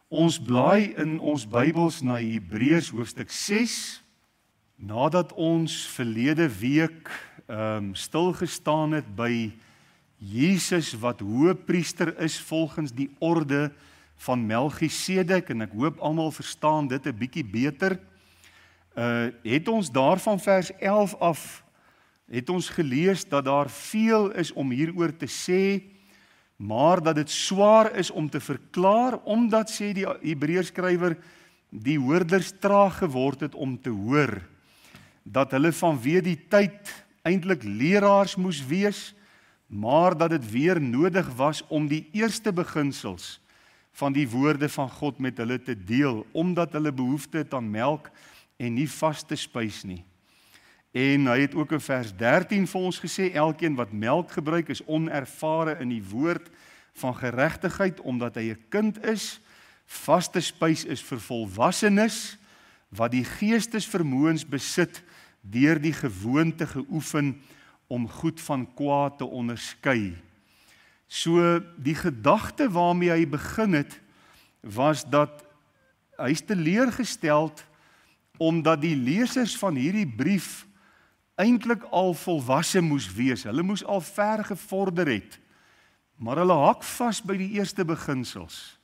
Ons blaai in ons Bybels na Hebreërs hoofstuk 6, nadat ons verlede week stilgestaan het by Jesus wat hoëpriester is volgens die orde van Melchisedek, en ek hoop almal verstaan dit 'n bietjie beter. Het ons daarvan vers 11 af, het ons gelees dat daar veel is om hieroor te sê, maar dat dit swaar is om te verklaar, omdat, sê die Hebreërskrywer, die hoorders traag geword het om te hoor, dat hulle vanweë die tyd eintlik leraars moes wees, maar dat dit weer nodig was om die eerste beginsels van die woorde van God met hulle te deel, omdat hulle behoefte het aan melk en nie vaste spys nie. En hy het ook in vers 13 vir ons gesê, elkeen wat melk gebruik is onervare in die woord van geregtigheid, omdat hy 'n kind is. Vaste spys is vir volwassenes, wat die geestesvermoëns besit, deur die gewoonte geoefen om goed van kwaad te onderskei. So die gedagte waarmee hy begin het, was dat hy's teleurgesteld omdat die lesers van hierdie brief eintlik al volwasse moes wees. Hulle moes al ver gevorder het, maar hulle hak vas by die eerste beginsels.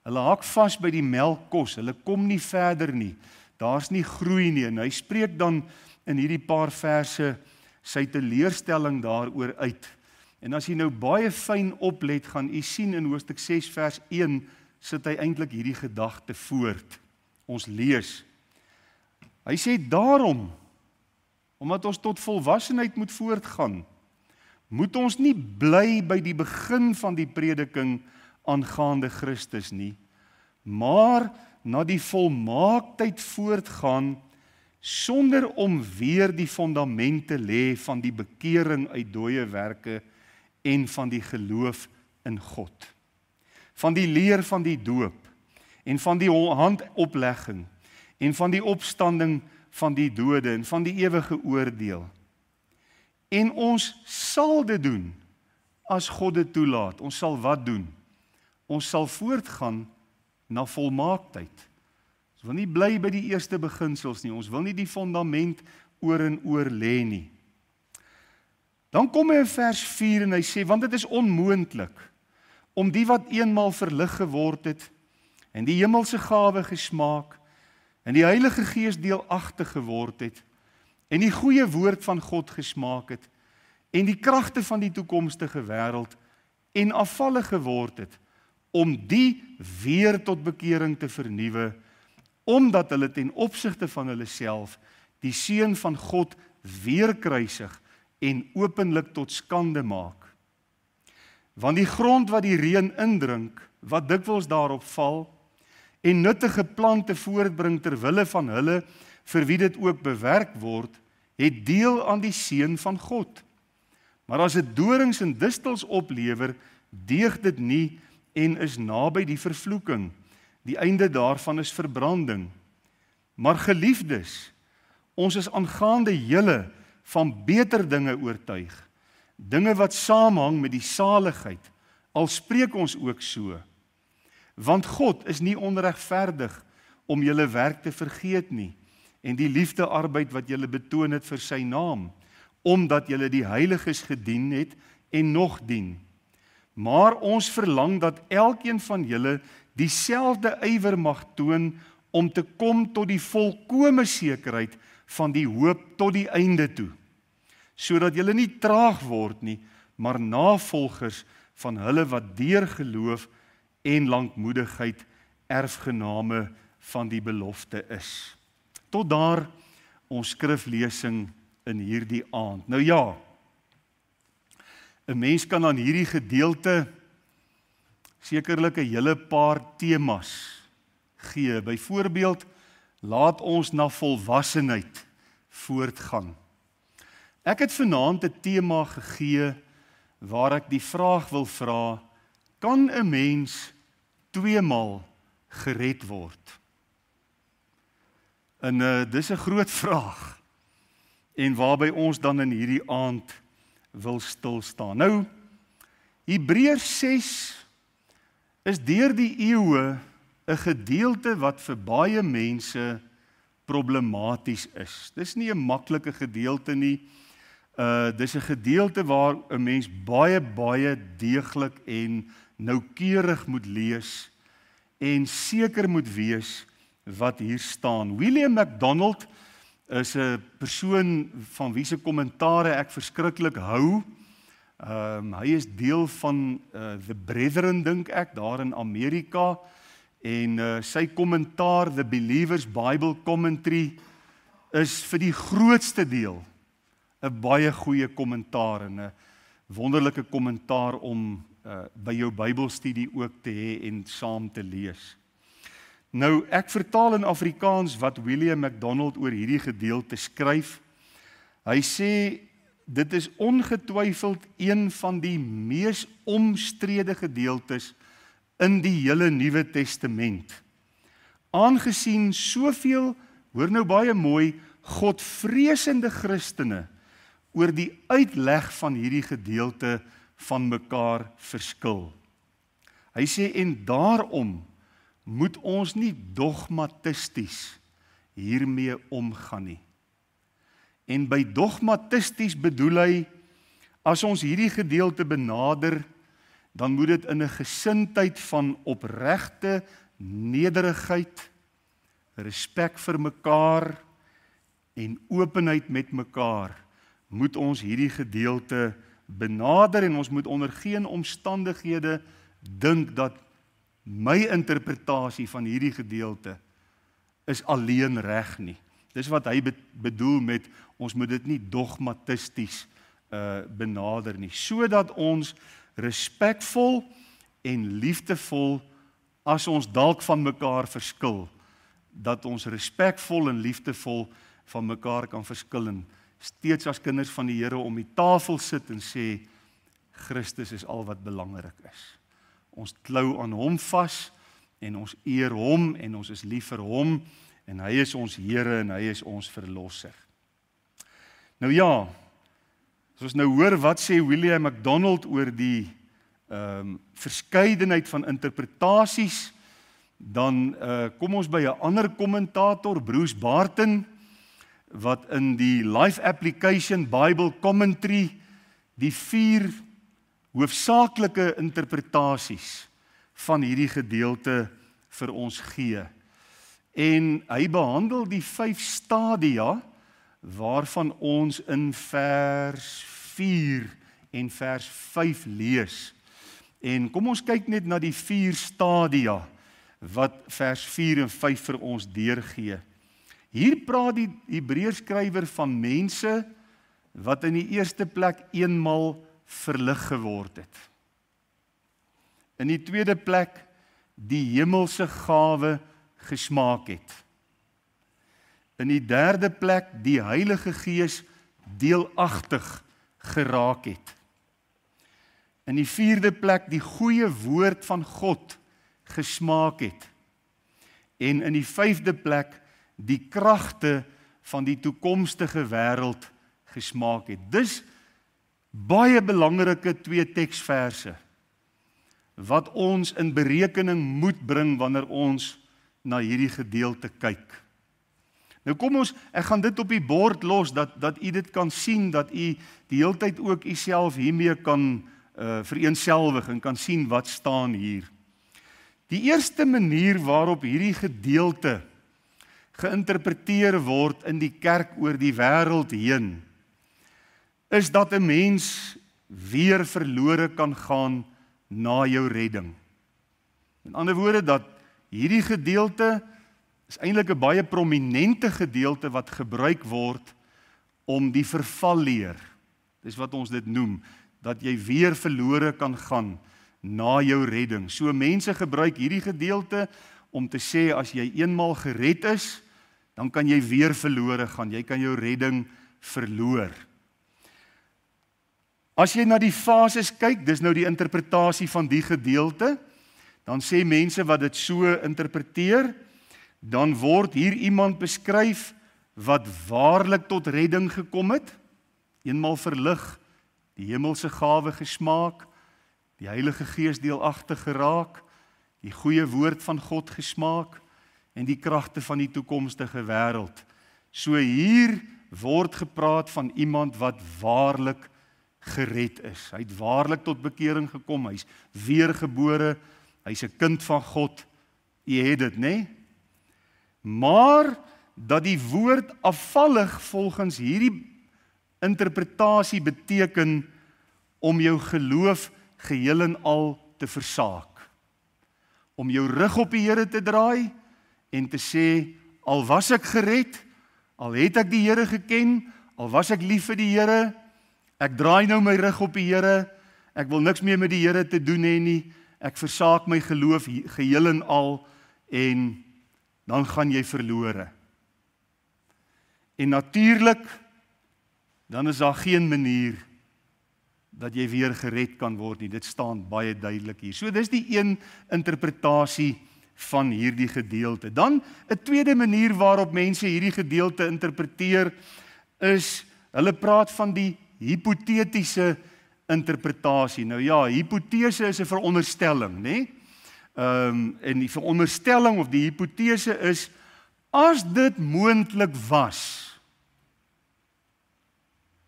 Hulle hak vas by die melkkos, hulle kom nie verder nie. Daar's nie groei nie, en hy spreek dan in hierdie paar verse sy teleurstelling daaroor uit. En as jy nou baie fyn oplet, gaan u sien in hoofstuk 6 vers 1, sit hy eintlik hierdie gedagte voort. Ons lees. Hy sê daarom, omdat ons tot volwassenheid moet voortgaan, moet ons nie bly by die begin van die prediking aangaande Christus nie, maar na die volmaaktheid voortgaan, sonder om weer die fondamente lê van die bekering uit dooie werke en van die geloof in God, van die leer van die doop en van die handoplegging en van die opstanding van die dode en van die ewige oordeel. En ons sal dit doen as God dit toelaat. Ons sal wat doen? Ons sal voortgaan na volmaaktheid. Ons wil nie bly by die eerste beginsels nie. Ons wil nie die fondament oor en oor lê nie. Dan kom hy in vers 4 en hy sê, want dit is onmoontlik om die wat eenmaal verlig geword het en die hemelse gawe gesmaak en die Heilige Gees deelagtig geword het en die goeie woord van God gesmaak het en die kragte van die toekomstige wêreld en afvallig geword het, om die weer tot bekering te vernuwe, omdat hulle ten opsigte van hulle self die Seun van God weer kruisig en openlik tot skande maak. Want die grond wat die reën indrink, wat dikwels daarop val, en nuttige plante voortbring ter wille van hulle, vir wie dit ook bewerk word, het deel aan die Seun van God. Maar as dit dorings en distels oplewer, deeg dit nie en is naby die vervloeking. Die einde daarvan is verbranding. Maar geliefdes, ons is aangaande julle van beter dinge oortuig, dinge wat saamhang met die saligheid, al spreek ons ook so. Want God is nie onregverdig om julle werk te vergeet nie, en die liefdearbeid wat julle betoon het vir sy naam, omdat julle die heiliges gedien het en nog dien. Maar ons verlang dat elkeen van julle dieselfde ywer mag toon om te kom tot die volkome sekerheid van die hoop tot die einde toe, sodat julle nie traag word nie, maar navolgers van hulle wat deur geloof en lankmoedigheid erfgename van die belofte is. Tot daar ons skriflesing in hierdie aand. Nou ja, 'n mens kan aan hierdie gedeelte sekerlik 'n hele paar temas gee. Byvoorbeeld, laat ons na volwassenheid voortgaan. Ek het vanaand 'n tema gegee waar ek die vraag wil vra, kan 'n mens tweemaal gered word? En dis 'n groot vraag, en waarby ons dan in hierdie aand wil stil staan. Nou, Hebreërs 6 is deur die eeue 'n gedeelte wat vir baie mense problematies is. Dis nie 'n maklike gedeelte nie. Dis 'n gedeelte waar 'n mens baie deeglik en noukeurig moet lees en seker moet wees wat hier staan. William MacDonald is 'n persoon van wie se kommentare ek verskriklik hou. Hy is deel van The Brethren, dink ek, daar in Amerika, en sy kommentaar, The Believer's Bible Commentary, is vir die grootste deel 'n baie goeie kommentaar en 'n wonderlike kommentaar om by jou Bybelstudie ook te hê en saam te lees. Nou, ek vertaal in Afrikaans wat William MacDonald oor hierdie gedeelte skryf. Hy sê, dit is ongetwyfeld een van die mees omstrede gedeeltes in die hele Nuwe Testament. Aangesien soveel, hoor nou baie mooi, godvreesende Christene oor die uitleg van hierdie gedeelte van mekaar verskil. Hy sê, en daarom moet ons nie dogmatisties hiermee omgaan nie. En by dogmatisties bedoel hy, as ons hierdie gedeelte benader, dan moet dit in 'n gesindheid van opregte nederigheid, respek vir mekaar en openheid met mekaar, moet ons hierdie gedeelte benader en ons moet onder geen omstandighede dink dat my interpretasie van hierdie gedeelte is alleen reg nie. Dis wat hy bedoel met ons moet dit nie dogmatisties benader nie, sodat ons respekvol en liefdevol, as ons dalk van mekaar verskil, dat ons respekvol en liefdevol van mekaar kan verskil en steeds as kinders van die Here om die tafel sit en sê, Christus is al wat belangrik is. Ons klou aan hom vas en ons eer hom en ons is lief vir hom en hy is ons Here en hy is ons verlosser. Nou ja, as ons nou hoor wat sê William MacDonald oor die verskeidenheid van interpretasies, dan kom ons by 'n ander kommentator, Bruce Barton, wat in die Life Application Bible Commentary die 4 hoofsaaklike interpretasies van hierdie gedeelte vir ons gee. En hy behandel die 5 stadia waarvan ons in vers 4 en vers 5 lees. En kom ons kyk net na die 4 stadia wat vers 4 en 5 vir ons deurgee. Hier praat die Hebreërskrywer van mense wat in die eerste plek eenmal verlig geword het. In die tweede plek die hemelse gawe gesmaak het. In die derde plek die Heilige Gees deelagtig geraak het. In die vierde plek die goeie woord van God gesmaak het. En in die vyfde plek die kragte van die toekomstige wêreld gesmaak het. Dis baie belangrike 2 teksverse wat ons in berekening moet bring wanneer ons na hierdie gedeelte kyk. Nou kom ons, ek gaan dit op die bord los, dat u dit kan sien, dat u die hele tyd ook u self hiermee kan vereenselwig en kan sien wat staan hier. Die eerste manier waarop hierdie gedeelte geïnterpreteer word in die kerk oor die wêreld heen, is dat 'n mens weer verlore kan gaan na jou redding. In ander woorde, dat hierdie gedeelte is eintlik 'n baie prominente gedeelte wat gebruik word om die vervalleer, dis wat ons dit noem, dat jy weer verlore kan gaan na jou redding. So mense gebruik hierdie gedeelte om te sê as jy eenmal gered is, dan kan jy weer verlore gaan, jy kan jou redding verloor. As jy na die fases kyk, dis nou die interpretasie van die gedeelte, dan sê mense wat dit so interpreteer, dan word hier iemand beskryf wat waarlik tot redding gekom het, eenmal verlig, die hemelse gawe gesmaak, die Heilige Gees deelagtig geraak, die goeie woord van God gesmaak en die kragte van die toekomstige wêreld. So hier word gepraat van iemand wat waarlik gered is. Hy het waarlik tot bekering gekom, hy's weergebore, hy's 'n kind van God. Jy het dit, né? Maar dat die woord afvallig volgens hierdie interpretasie beteken om jou geloof geheel en al te versaak. Om jou rug op die Here te draai en te sê, al was ek gered, al het ek die Here geken, al was ek lief vir die Here, ek draai nou my rug op die Here, ek wil niks meer met die Here te doen hê nie, ek versaak my geloof geheel en al, en dan gaan jy verlore. En natuurlik, dan is daar geen manier dat jy weer gered kan word nie. Dit staan baie duidelik hier. So dis die een interpretasie van hierdie gedeelte. Dan 'n tweede manier waarop mense hierdie gedeelte interpreteer is, hulle praat van die hipotetiese interpretasie. Nou ja, hipotese is 'n veronderstelling, né? En die veronderstelling of die hipotese is, as dit moontlik was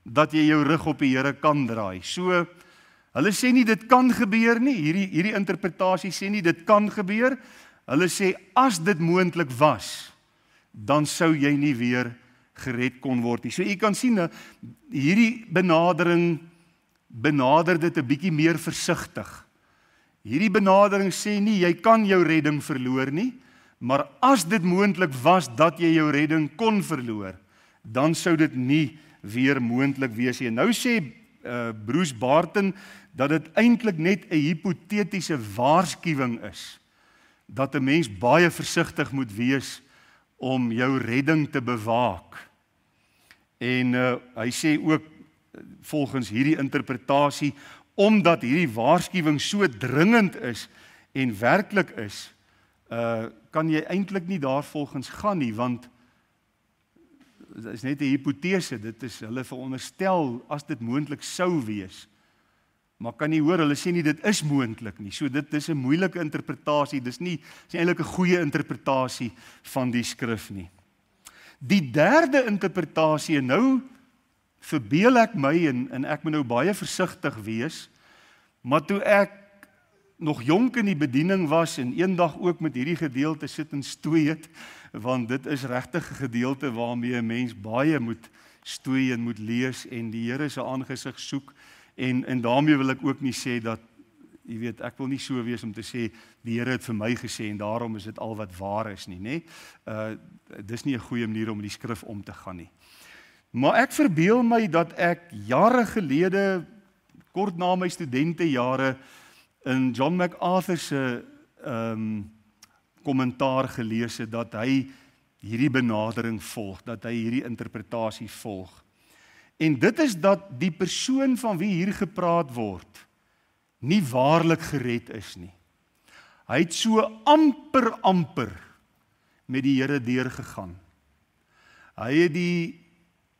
dat jy jou rug op die Here kan draai. So, hulle sê nie dit kan gebeur nie, hierdie interpretasie sê nie dit kan gebeur, hulle sê as dit moontlik was, dan sou jy nie weer gered kon word nie. So jy kan sien, hierdie benadering benader dit 'n bietjie meer versigtig. Hierdie benadering sê nie jy kan jou redding verloor nie, maar as dit moontlik was dat jy jou redding kon verloor, dan sou dit nie weer moontlik wees nie. Nou sê Bruce Barton dat dit eintlik net 'n hipotetiese waarskuwing is, dat 'n mens baie versigtig moet wees om jou redding te bewaak. En hy sê ook, volgens hierdie interpretasie, omdat hierdie waarskuwing so dringend is en werklik is, kan jy eintlik nie daarvolgens gaan nie, want dit is net 'n hipotese, dit is hulle veronderstel as dit moontlik sou wees. Maar kan jy hoor, hulle sê nie dit is moontlik nie. So dit is 'n moeilike interpretasie, dis nie eintlik 'n goeie interpretasie van die skrif nie. Die derde interpretasie, en nou verbeel ek my en ek moet nou baie versigtig wees, maar toe ek nog jonk in die bediening was en eendag ook met hierdie gedeelte sit en stoei het, want dit is regtig 'n gedeelte waarmee 'n mens baie moet stoei en moet lees en die Here se aangesig soek, en daarmee wil ek ook nie sê dat, jy weet, ek wil nie so wees om te sê die Here het vir my gesê en daarom is dit al wat waar is nie, né? Dis nie 'n goeie manier om die skrif om te gaan nie. Maar ek verbeel my dat ek jare gelede, kort na my studentejare, in John MacArthur se kommentaar gelees het, dat hy hierdie benadering volg, dat hy hierdie interpretasie volg. En dit is dat die persoon van wie hier gepraat word, nie waarlik gered is nie. Hy het so amper met die Here deurgegaan. Hy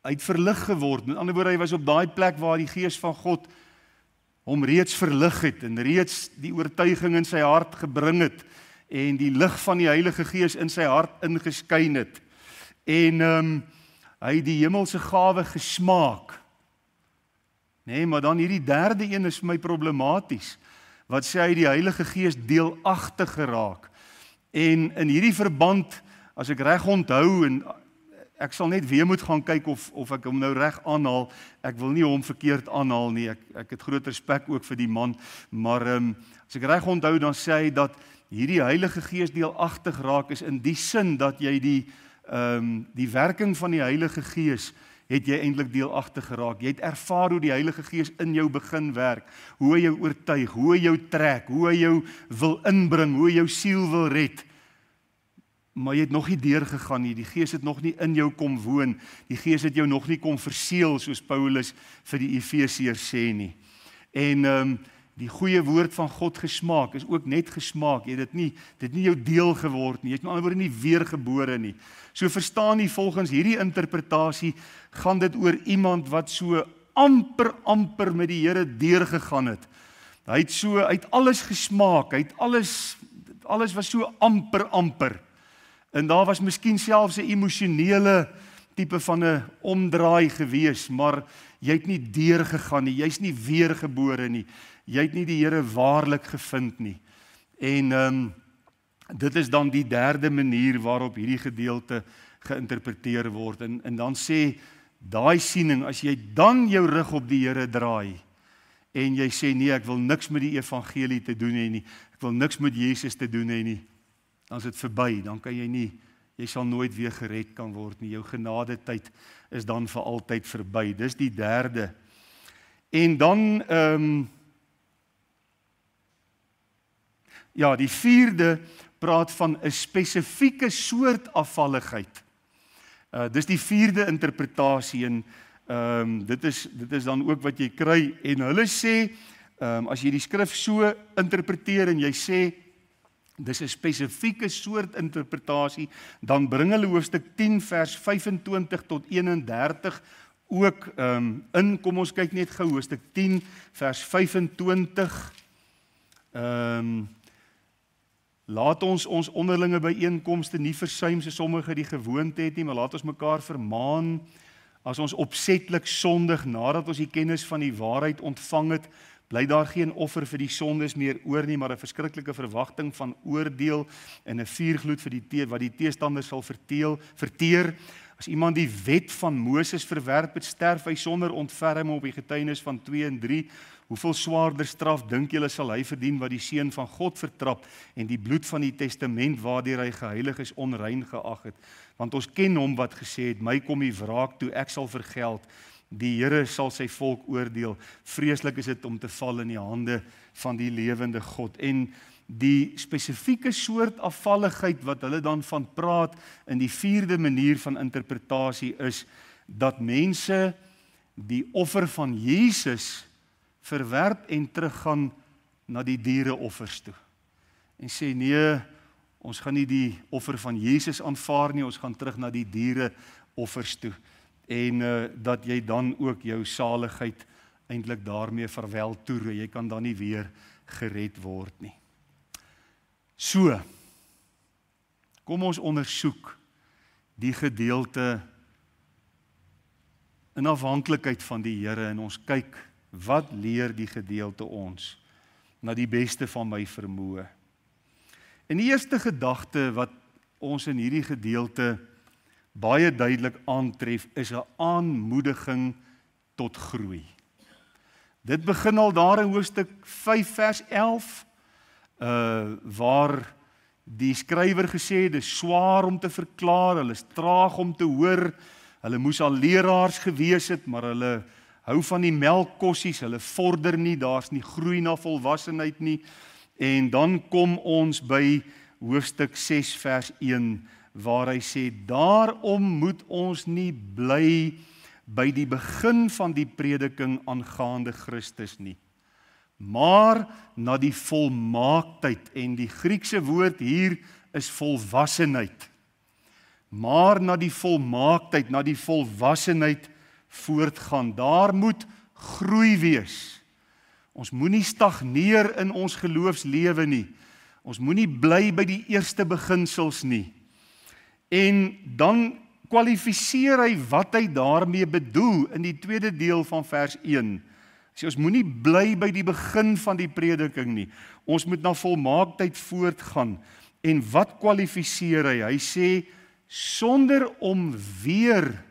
het verlig geword. Met ander woorde, hy was op daai plek waar die Gees van God hom reeds verlig het en reeds die oortuiging in sy hart gebring het en die lig van die Heilige Gees in sy hart ingeskyn het. En hy het die hemelse gawe gesmaak. Nee, maar dan hierdie derde een is vir my problematies. Wat sê hy, die Heilige Gees deelagtig geraak. En in hierdie verband, as ek reg onthou, en ek sal net weer moet gaan kyk of ek hom nou reg aanhaal, ek wil nie hom verkeerd aanhaal nie, ek het groot respek ook vir die man, maar as ek reg onthou, dan sê hy dat hierdie Heilige Gees deelagtig raak is in die sin dat jy die werking van die Heilige Gees het jy eintlik deelagtig geraak. Jy het ervaar hoe die Heilige Gees in jou begin werk, hoe hy jou oortuig, hoe hy jou trek, hoe hy jou wil inbring, hoe hy jou siel wil red. Maar jy het nog nie deurgegaan nie, die Gees het nog nie in jou kom woon, die Gees het jou nog nie kom verseël, soos Paulus vir die Efesiërs sê nie. En die goeie woord van God gesmaak, is ook net gesmaak, jy het dit nie jou deel geword nie, jy het met ander woorde nie weergebore nie. So verstaan nie, volgens hierdie interpretasie, gaan dit oor iemand wat so amper met die Here deurgegaan het. Hy het alles gesmaak, hy het Alles was so amper. En daar was miskien selfs 'n emosionele tipe van 'n omdraai gewees, maar jy het nie deurgegaan nie, jy's nie weergebore nie, jy het nie die Here waarlik gevind nie. En dit is dan die derde manier waarop hierdie gedeelte geïnterpreteer word. En dan sê daai siening, as jy dan jou rug op die Here draai en jy sê nee, ek wil niks met die evangelie te doen hê nie, ek wil niks met Jesus te doen hê nie, dan is dit verby, dan kan jy sal nooit weer gered kan word nie. Jou genadetyd is dan vir altyd verby. Dis die derde. En dan die vierde praat van 'n spesifieke soort afvalligheid. Dis die vierde interpretasie en dit is dan ook wat jy kry. En hulle sê, as jy die skrif so interpreteer en jy sê, dis 'n spesifieke soort interpretasie, dan bring hulle hoofstuk 10 vers 25 tot 31 ook in. Kom ons kyk net gou hoofstuk 10 vers 25. Laat ons onderlinge byeenkomste nie versuim so sommige die gewoonte het nie, maar laat ons mekaar vermaan as ons opsetlik sondig nadat ons die kennis van die waarheid ontvang het. Bly daar geen offer vir die sondes meer oor nie, maar 'n verskriklike verwagting van oordeel en 'n vuurgloed vir wat die teestanders sal verteer. As iemand die wet van Moses verwerp het, sterf hy sonder ontferming op die getuienis van 2 en 3. Hoeveel swaarder straf dink julle sal hy verdien wat die seun van God vertrap en die bloed van die testament waardeur hy geheilig is onrein geag het? Want ons ken hom wat gesê het, my kom die wraak toe, ek sal vergeld. Die Here sal sy volk oordeel. Vreeslik is dit om te val in die hande van die lewende God. En die spesifieke soort afvalligheid wat hulle dan van praat in die vierde manier van interpretasie is dat mense die offer van Jesus verwerp en teruggaan na die diereoffers toe. En sê nee, ons gaan nie die offer van Jesus aanvaar nie, ons gaan terug na die diereoffers toe. En dat jy dan ook jou saligheid eintlik daarmee verweltoer, jy kan dan nie weer gered word nie. So, kom ons ondersoek die gedeelte in afhanklikheid van die Here en ons kyk wat leer die gedeelte ons na die beste van my vermoë. En die eerste gedagte wat ons in hierdie gedeelte baie duidelik aantref, is 'n aanmoediging tot groei. Dit begin al daar in hoofstuk 5 vers 11, waar die skrywer gesê het, dit is swaar om te verklaar, hulle is traag om te hoor, hulle moes al leraars gewees het, maar hulle hou van die melkkossies, hulle vorder nie, daar's nie groei na volwassenheid nie. En dan kom ons by hoofstuk 6 vers 1, waar hy sê, daarom moet ons nie bly by die begin van die prediking aangaande Christus nie, maar na die volmaaktheid, en die Griekse woord hier is volwassenheid, maar na die volmaaktheid, na die volwassenheid voortgaan. Daar moet groei wees. Ons moenie stagneer in ons geloofslewe nie. Ons moenie bly by die eerste beginsels nie. En dan kwalifiseer hy wat hy daarmee bedoel in die tweede deel van vers 1. Hy sê ons moenie bly by die begin van die prediking nie. Ons moet na volmaaktheid voortgaan. En wat kwalifiseer hy? Hy sê sonder om weer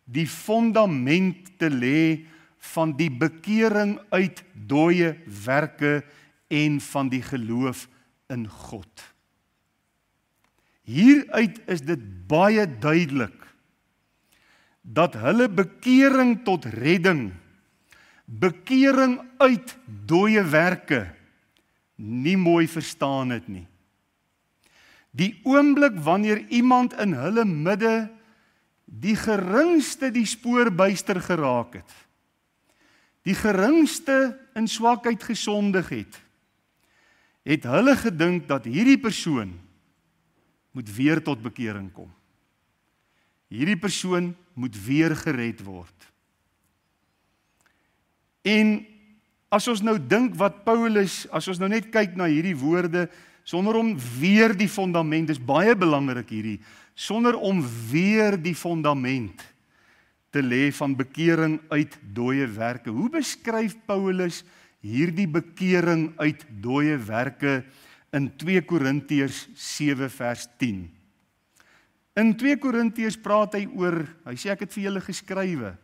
die fondament te lê van die bekering uit dooie werke en van die geloof in God. Hieruit is dit baie duidelik dat hulle bekering tot redding, bekering uit dooie werke, nie mooi verstaan het nie. Die oomblik wanneer iemand in hulle midde die geringste die spoorbuister geraak het, die geringste in swakheid gesondig het hulle gedink dat hierdie persoon moet weer tot bekering kom. Hierdie persoon moet weer gered word. En as ons nou dink wat Paulus, as ons nou net kyk na hierdie woorde, sonder om weer die fondament, dis baie belangrik hierdie, sonder om weer die fondament te lê van bekering uit dooie werke. Hoe beskryf Paulus hierdie bekering uit dooie werke in 2 Korintiërs 7 vers 10? In 2 Korintiërs praat hy oor, hy sê ek het vir julle geskrywe,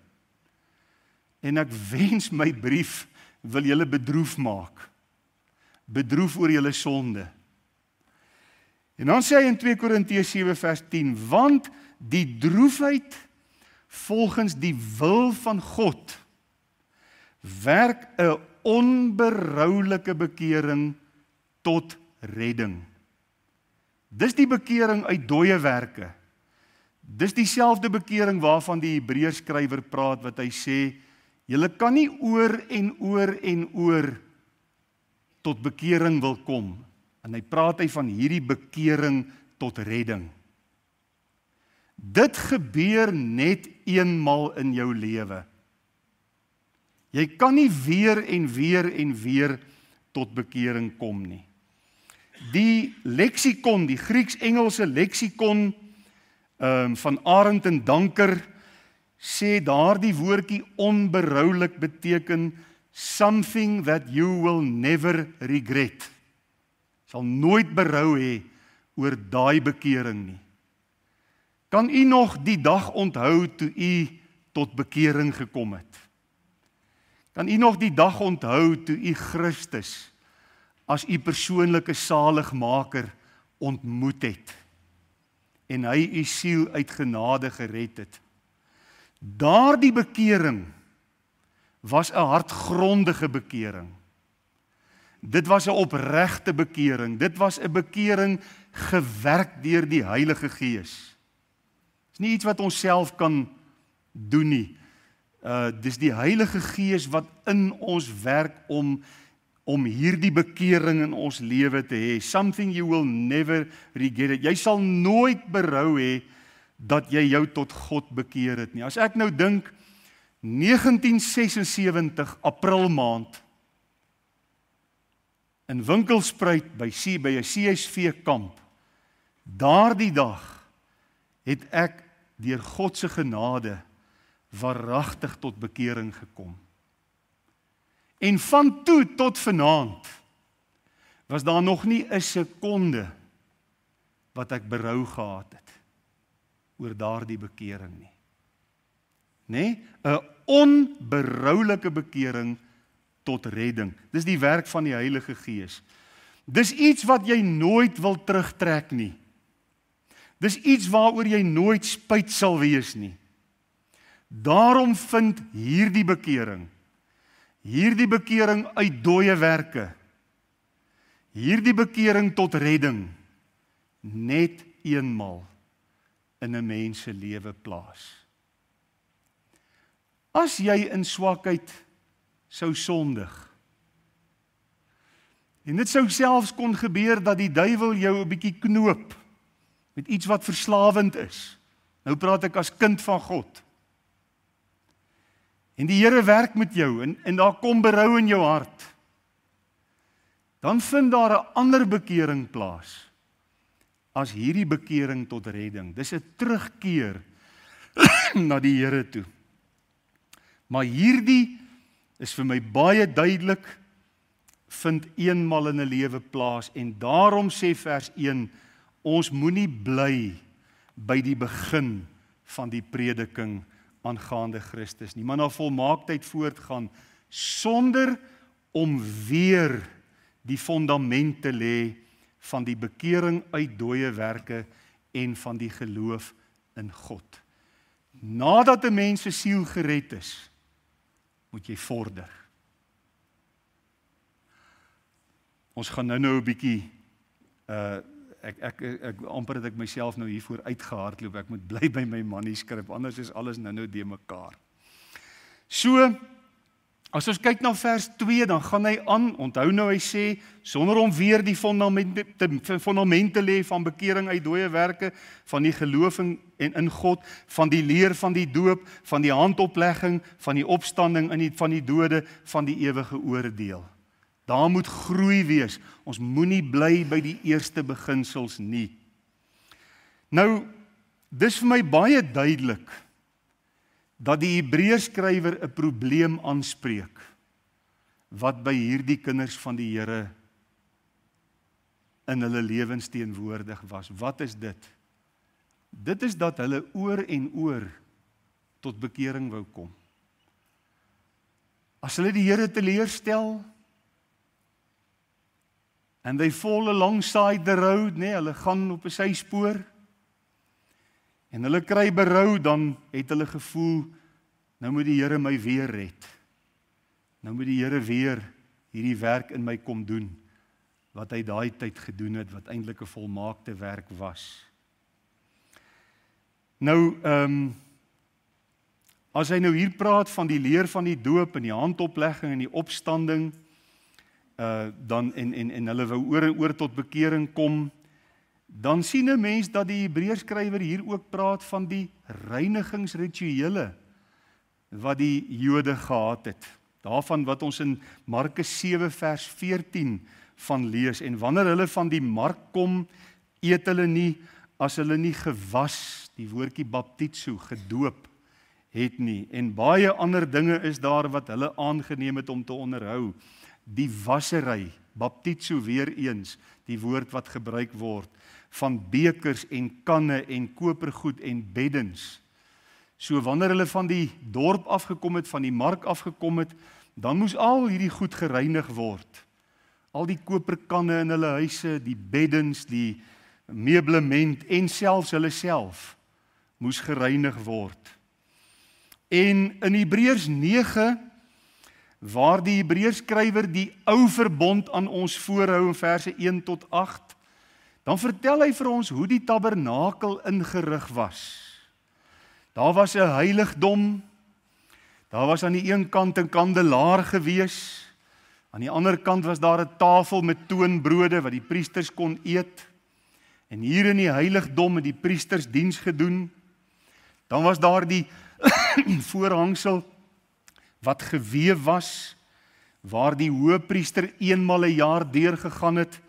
en ek wens my brief wil julle bedroef maak, bedroef oor julle sonde. En dan sê hy in 2 Korintiërs 7 vers 10, want die droefheid volgens die wil van God werk 'n onberoulike bekering tot redding. Dis die bekering uit dooie werke. Dis dieselfde bekering waarvan die Hebreërs skrywer praat wat hy sê, julle kan nie oor en oor en oor tot bekering wil kom. En hy praat hy van hierdie bekering tot redding. Dit gebeur net eenmal in jou lewe. Jy kan nie weer en weer en weer tot bekering kom nie. Die leksikon, die Grieks-Engelse leksikon van Arendt en Danker sê daardie woordjie onberoulik beteken something that you will never regret. Sal nooit berou hê oor daai bekering nie. Kan u nog die dag onthou toe u tot bekering gekom het? Kan u nog die dag onthou toe u Christus as u persoonlike saligmaker ontmoet het en hy u siel uit genade gered het? Daardie bekering was 'n hartgrondige bekering. Dit was 'n opregte bekering. Dit was 'n bekering gewerk deur die Heilige Gees. Dis nie iets wat ons self kan doen nie. Dis die Heilige Gees wat in ons werk om hierdie bekering in ons lewe te hê. Something you will never regret. Jy sal nooit berou hê dat jy jou tot God bekeer het nie. As ek nou dink 1976 April maand in Winkelspruit by 'n CSV kamp. Daardie dag het ek deur God se genade waaragtig tot bekering gekom. En van toe tot vanaand was daar nog nie 'n sekonde wat ek berou gehad het oor daardie bekering nie. Nee, 'n onberoulike bekering tot redding. Dis die werk van die Heilige Gees. Dis iets wat jy nooit wil terugtrek nie. Dis iets waaroor jy nooit spyt sal wees nie. Daarom vind hierdie bekering uit dooie werke, hierdie bekering tot redding, net eenmal in 'n mens se lewe plaas. As jy in swakheid sou sondig, en dit sou selfs kon gebeur dat die duiwel jou 'n bietjie knoop met iets wat verslawend is. Nou praat ek as kind van God. En die Here werk met jou en daar kom berou in jou hart. Dan vind daar 'n ander bekering plaas as hierdie bekering tot redding. Dis 'n terugkeer na die Here toe. Maar hierdie is vir my baie duidelik, vind eenmal in 'n lewe plaas en daarom sê vers 1, ons moenie bly by die begin van die prediking aangaande Christus nie, maar na volmaaktheid voortgaan sonder om weer die fondament te lê van die bekering uit dooie werke en van die geloof in God. Nadat 'n mens se siel gered is, moet jy vorder. Ons gaan nou 'n bietjie ek amper het ek myself nou hiervoor uitgehardloop. Ek moet bly by my manuskrip, anders is alles nou de mekaar. So, as ons kyk na vers 2, dan gaan hy aan, onthou nou hy sê, sonder om weer die fondamente lê van bekering uit dooie werke, van die geloof in God, van die leer van die doop, van die handoplegging, van die opstanding van die dode, van die ewige oordeel. Daar moet groei wees. Ons moenie bly by die eerste beginsels nie. Nou, dis vir my baie duidelik dat die Hebreërskrywer 'n probleem aanspreek wat by hierdie kinders van die Here in hulle lewens teenwoordig was. Wat is dit? Dit is dat hulle oor en oor tot bekering wou kom. As hulle die Here teleurstel, and they fall alongside the road, hulle gaan op 'n syspoor, en hulle kry berou, dan het hulle gevoel, nou moet die Here my weer red. Nou moet die Here weer hierdie werk in my kom doen, wat hy daai tyd gedoen het, wat eintlik 'n volmaakte werk was. Nou, as hy nou hier praat van die leer van die doop en die handoplegging en die opstanding, dan en hulle wou oor en oor tot bekering kom, dan sien 'n mens dat die Hebreërskrywer hier ook praat van die reinigingsrituele wat die Jode gehad het. Daarvan wat ons in Markus 7 vers 14 van lees. En wanneer hulle van die mark kom, eet hulle nie as hulle nie gewas, die woordjie baptizo, gedoop het nie. En baie ander dinge is daar wat hulle aangeneem het om te onderhou. Die wassery, baptizo weer eens, die woord wat gebruik word, van bekers en kanne en kopergoed en beddens. So wanneer hulle van die dorp afgekom het, van die mark afgekom het, dan moes al hierdie goed gereinig word. Al die koperkanne in hulle huise, die beddens, die meublement en selfs hulle self moes gereinig word. En in Hebreërs 9, waar die Hebreërskrywer die ou verbond aan ons voorhou in verse 1 tot 8, dan vertel hy vir ons hoe die tabernakel ingerig was. Daar was 'n heiligdom, daar was aan die een kant 'n kandelaar gewees, aan die ander kant was daar 'n tafel met toonbrode wat die priesters kon eet, en hier in die heiligdom het die priesters diens gedoen. Dan was daar die voorhangsel wat gewewe was, waar die hoëpriester eenmal 'n jaar deurgegaan het,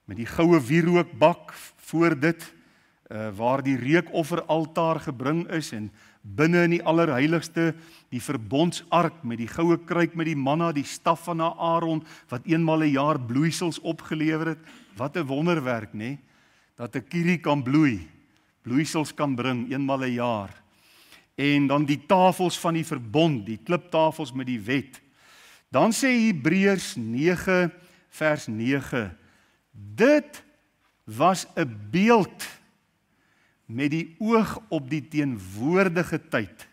met die goue wierookbak voor dit, waar die reukofferaltaar gebring is, en binne in die allerheiligste die verbondsark met die goue kruik met die manna, die staf van Aaron, wat eenmal 'n jaar bloeisels opgelewer het. Wat 'n wonderwerk, né? Dat 'n kierie kan bloei, bloeisels kan bring eenmal 'n jaar. En dan die tafels van die verbond, die kliptafels met die wet. Dan sê Hebreërs 9 vers 9, dit was 'n beeld met die oog op die teenwoordige tyd,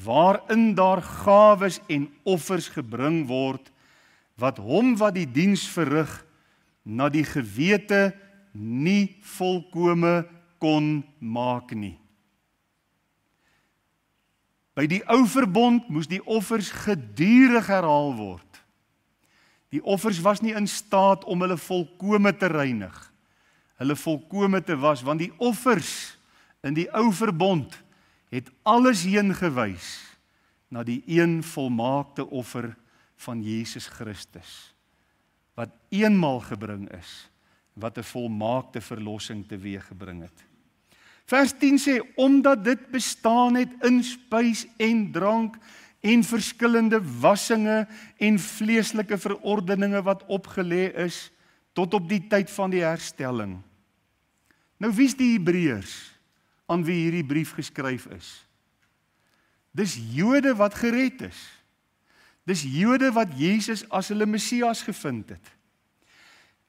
waarin daar gawes en offers gebring word, wat hom wat die diens verrig, na die gewete nie volkome kon maak nie. By die ou verbond moes die offers gedurig herhaal word. Die offers was nie in staat om hulle volkome te reinig, hulle volkome te was, want die offers in die ou verbond het alles heen gewys na die een volmaakte offer van Jesus Christus, wat eenmal gebring is, wat 'n volmaakte verlossing teweeggebring het. Vers 10 sê, omdat dit bestaan het in spys en drank en verskillende wassinge en vleeslike verordeninge wat opgelê is, tot op die tyd van die herstelling. Nou wie's die Hebreërs aan wie hierdie brief geskryf is? Dis Jode wat gered is. Dis Jode wat Jesus as hulle Messias gevind het.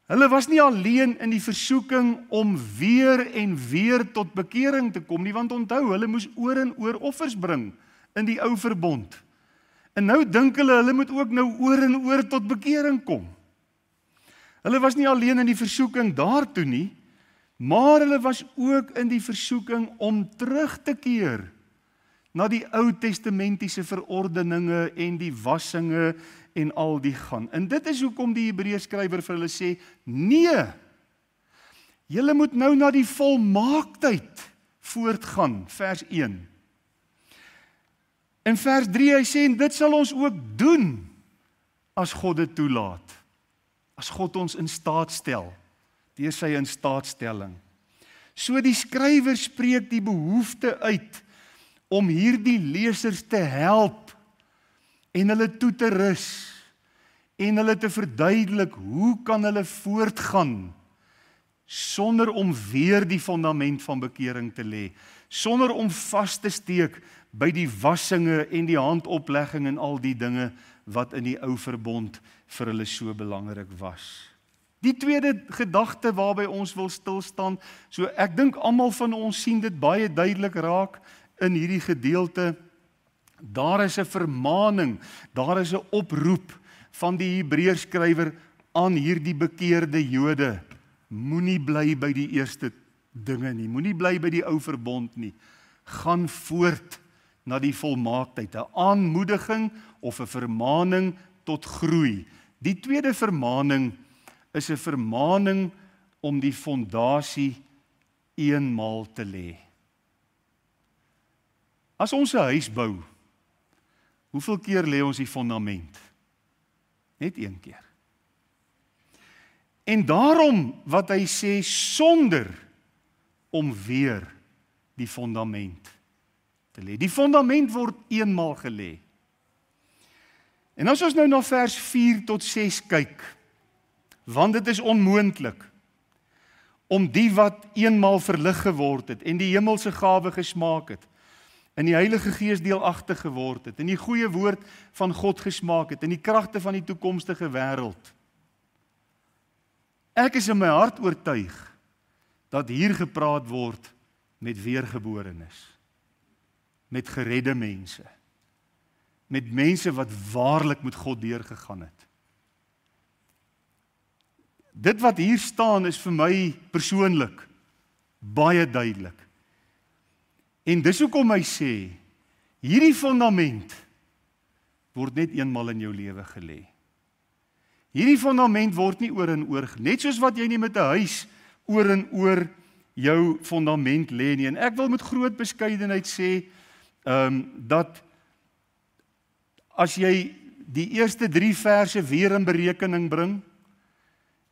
Hulle was nie alleen in die versoeking om weer en weer tot bekering te kom nie, want onthou, hulle moes oor en oor offers bring in die ou verbond. En nou dink hulle moet ook nou oor en oor tot bekering kom. Hulle was nie alleen in die versoeking daartoe nie, maar hulle was ook in die versoeking om terug te keer na die Ou Testamentiese verordeninge en die wassinge en al die gaan. En dit is hoekom die Hebreërskrywer vir hulle sê, nee, julle moet nou na die volmaaktheid voortgaan, vers 1. In vers 3 hy sê, en dit sal ons ook doen, as God dit toelaat. as God ons in staat stel, deur sy instaatstelling. So die skrywer spreek die behoefte uit om hierdie lesers te help en hulle toe te rus en hulle te verduidelik hoe kan hulle voortgaan sonder om weer die fondament van bekering te lê, sonder om vas te steek by die wassinge en die handoplegging en al die dinge wat in die ou verbond vir hulle so belangrik was. Die tweede gedagte waarby ons wil stil staan, so ek dink almal van ons sien dit baie duidelik raak in hierdie gedeelte. Daar is 'n vermaaning, daar is 'n oproep van die Hebreërskrywer aan hierdie bekeerde Jode. Moenie bly by die eerste dinge nie, moenie bly by die ou verbond nie. Gaan voort na die volmaaktheid, 'n aanmoediging of 'n vermaaning tot groei. Die tweede vermaaning is 'n vermaaning om die fondasie eenmaal te lê. As ons 'n huis bou, hoeveel keer lê ons die fondament? Net een keer. En daarom wat hy sê, sonder om weer die fondament te lê. Die fondament word eenmaal gelê. En as ons nou na vers 4 tot 6 kyk, want dit is onmoontlik om die wat eenmaal verlig geword het en die hemelse gawe gesmaak het, in die Heilige Gees deelagtig geword het, in die goeie woord van God gesmaak het, in die kragte van die toekomstige wêreld. Ek is in my hart oortuig dat hier gepraat word met weergeborenes, met geredde mense, met mense wat waarlik met God deurgegaan het. Dit wat hier staan is vir my persoonlik baie duidelik. En dis hoekom hy sê, hierdie fondament word net eenmal in jou lewe gelê. Hierdie fondament word nie oor en oor, net soos wat jy nie met 'n huis oor en oor jou fondament lê nie. En ek wil met groot beskeidenheid sê, dat as jy die eerste 3 verse weer in berekening bring,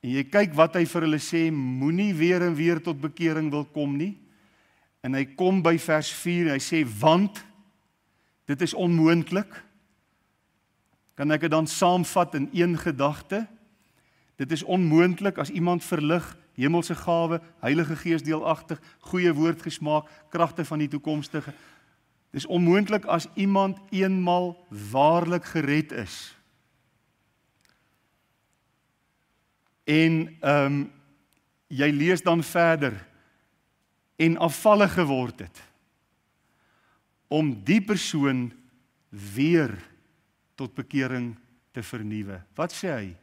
en jy kyk wat hy vir hulle sê, moenie weer en weer tot bekering wil kom nie, en hy kom by vers 4 en hy sê, want, dit is onmoontlik, kan ek dit dan saamvat in een gedagte, dit is onmoontlik as iemand verlig, hemelse gawe, Heilige Gees deelagtig, goeie woord gesmaak, kragte van die toekomstige, dit is onmoontlik as iemand eenmal waarlik gered is. En jy lees dan verder, en afvallig geword het, om die persoon weer tot bekering te vernuwe. Wat sê hy?